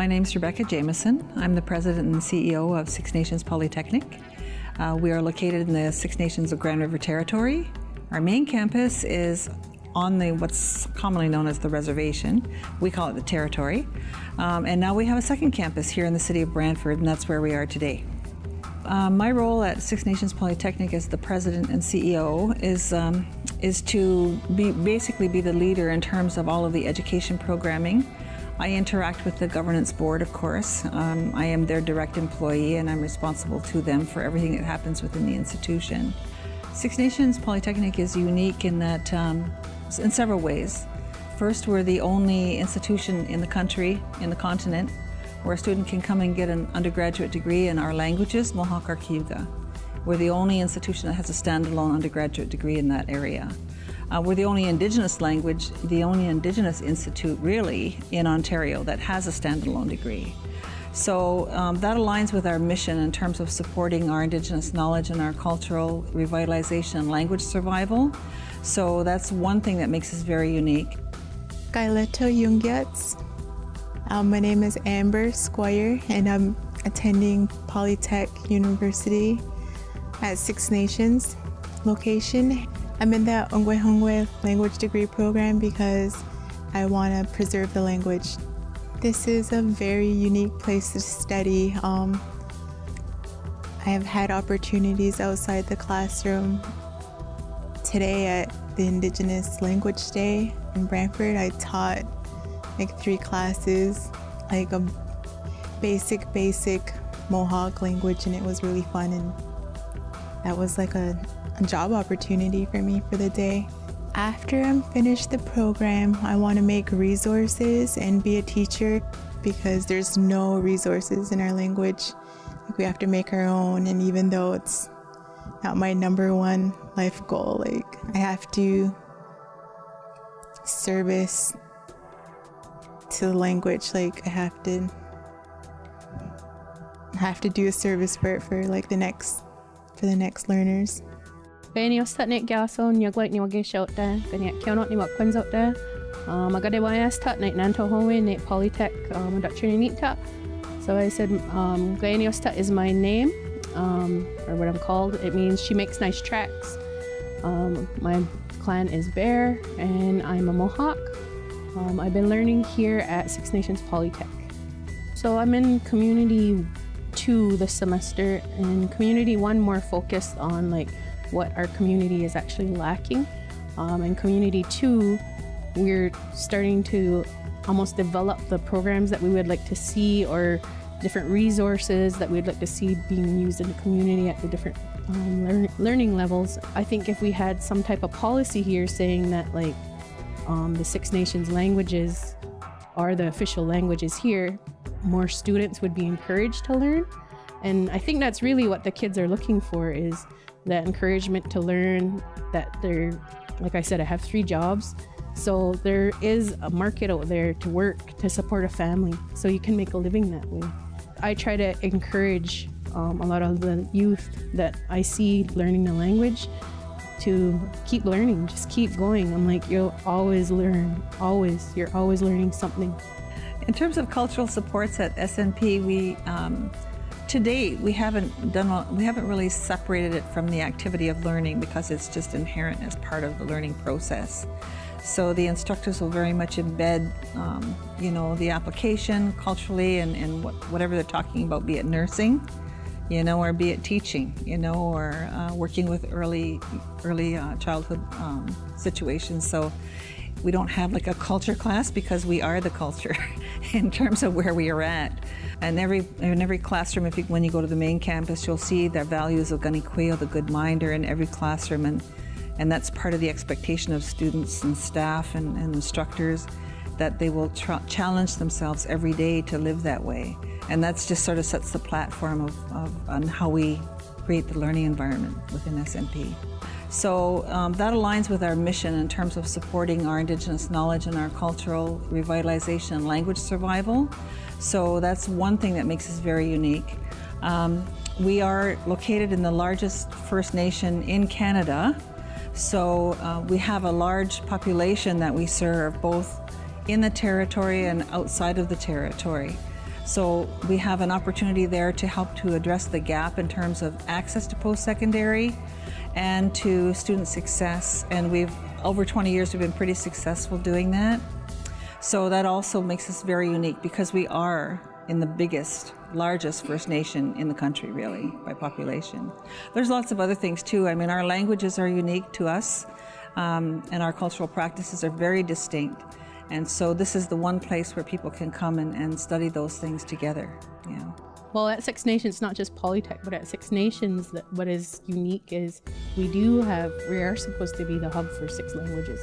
My name's Rebecca Jameson. I'm the president and CEO of Six Nations Polytechnic. We are located in the Six Nations of Grand River Territory. Our main campus is on what's commonly known as the reservation. We call it the territory. And now we have a second campus here in the city of Brantford, and that's where we are today. My role at Six Nations Polytechnic as the president and CEO is to basically be the leader in terms of all of the education programming. I interact with the governance board, of course. I am their direct employee, and I'm responsible to them for everything that happens within the institution. Six Nations Polytechnic is unique in that, in several ways. First, we're the only institution in the country, in the continent, where a student can come and get an undergraduate degree in our languages, Mohawk or Cayuga. We're the only institution that has a standalone undergraduate degree in that area. We're the only Indigenous institute really in Ontario that has a standalone degree. So that aligns with our mission in terms of supporting our Indigenous knowledge and our cultural revitalization and language survival. So that's one thing that makes us very unique. Kaileto Yungyats. My name is Amber Squire, and I'm attending Polytech University at Six Nations location. I'm in the Ongwehongwe language degree program because I want to preserve the language. This is a very unique place to study. I have had opportunities outside the classroom. Today at the Indigenous Language Day in Brantford, I taught like 3 classes, like a basic Mohawk language, and it was really fun, and that was like a job opportunity for me for the day. After I'm finished the program, I want to make resources and be a teacher because there's no resources in our language. Like we have to make our own, and even though it's not my number one life goal, like I have to service to the language. Like I have to do a service for it for like the next learners. Benio statnik gaso nyaglik ni wage shot da ganya kionot ni wakwenz out da magade wayas tat night nanto howe ni Polytech doctrine nita. So I said Benio stat is my name or what I'm called. It means she makes nice tracks. My clan is Bear and I'm a Mohawk. I've been learning here at Six Nations Polytech. So I'm in Community 2 this semester, and Community 1 more focused on like what our community is actually lacking. In Community 2, we're starting to almost develop the programs that we would like to see, or different resources that we'd like to see being used in the community at the different learning levels. I think if we had some type of policy here saying that like the Six Nations languages are the official languages here, more students would be encouraged to learn. And I think that's really what the kids are looking for, is that encouragement to learn, that they're, like I said, I have 3 jobs. So there is a market out there to work, to support a family, so you can make a living that way. I try to encourage a lot of the youth that I see learning the language to keep learning, just keep going. I'm like, you'll always learn, always. You're always learning something. In terms of cultural supports at SNP, to date, we haven't really separated it from the activity of learning because it's just inherent as part of the learning process. So the instructors will very much embed, the application culturally and whatever they're talking about, be it nursing, or be it teaching, or working with early childhood situations. So we don't have like a culture class because we are the culture in terms of where we are at. And in every classroom, when you go to the main campus, you'll see the values of Kanikoriio, the good minder, in every classroom, and that's part of the expectation of students and staff and instructors, that they will challenge themselves every day to live that way. And that's just sort of sets the platform on how we create the learning environment within SNP. So that aligns with our mission in terms of supporting our Indigenous knowledge and our cultural revitalization and language survival. So that's one thing that makes us very unique. We are located in the largest First Nation in Canada. So we have a large population that we serve both in the territory and outside of the territory. So we have an opportunity there to help to address the gap in terms of access to post-secondary and to student success. And over 20 years, we've been pretty successful doing that. So that also makes us very unique because we are in the largest First Nation in the country, really, by population. There's lots of other things too. I mean, our languages are unique to us, and our cultural practices are very distinct. And so this is the one place where people can come and study those things together. Yeah. Well, at Six Nations, not just Polytech, but at Six Nations, what is unique is we are supposed to be the hub for 6 languages.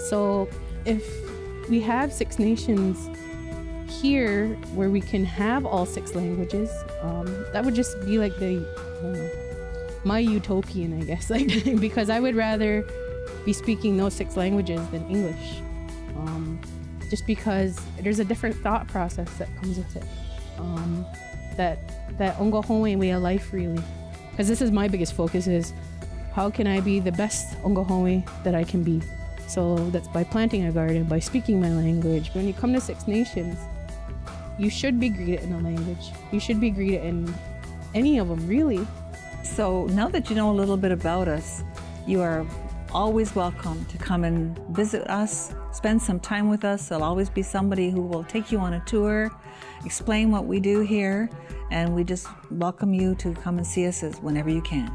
So if we have Six Nations here where we can have all 6 languages, that would just be like my utopian, I guess, like, because I would rather be speaking those 6 languages than English, just because there's a different thought process that comes with it, that ongohoe way of life, really, because this is my biggest focus is how can I be the best ongohoe that I can be. So that's by planting a garden, by speaking my language. When you come to Six Nations, you should be greeted in a language. You should be greeted in any of them, really. So now that you know a little bit about us, you are always welcome to come and visit us, spend some time with us. There'll always be somebody who will take you on a tour, explain what we do here, and we just welcome you to come and see us whenever you can.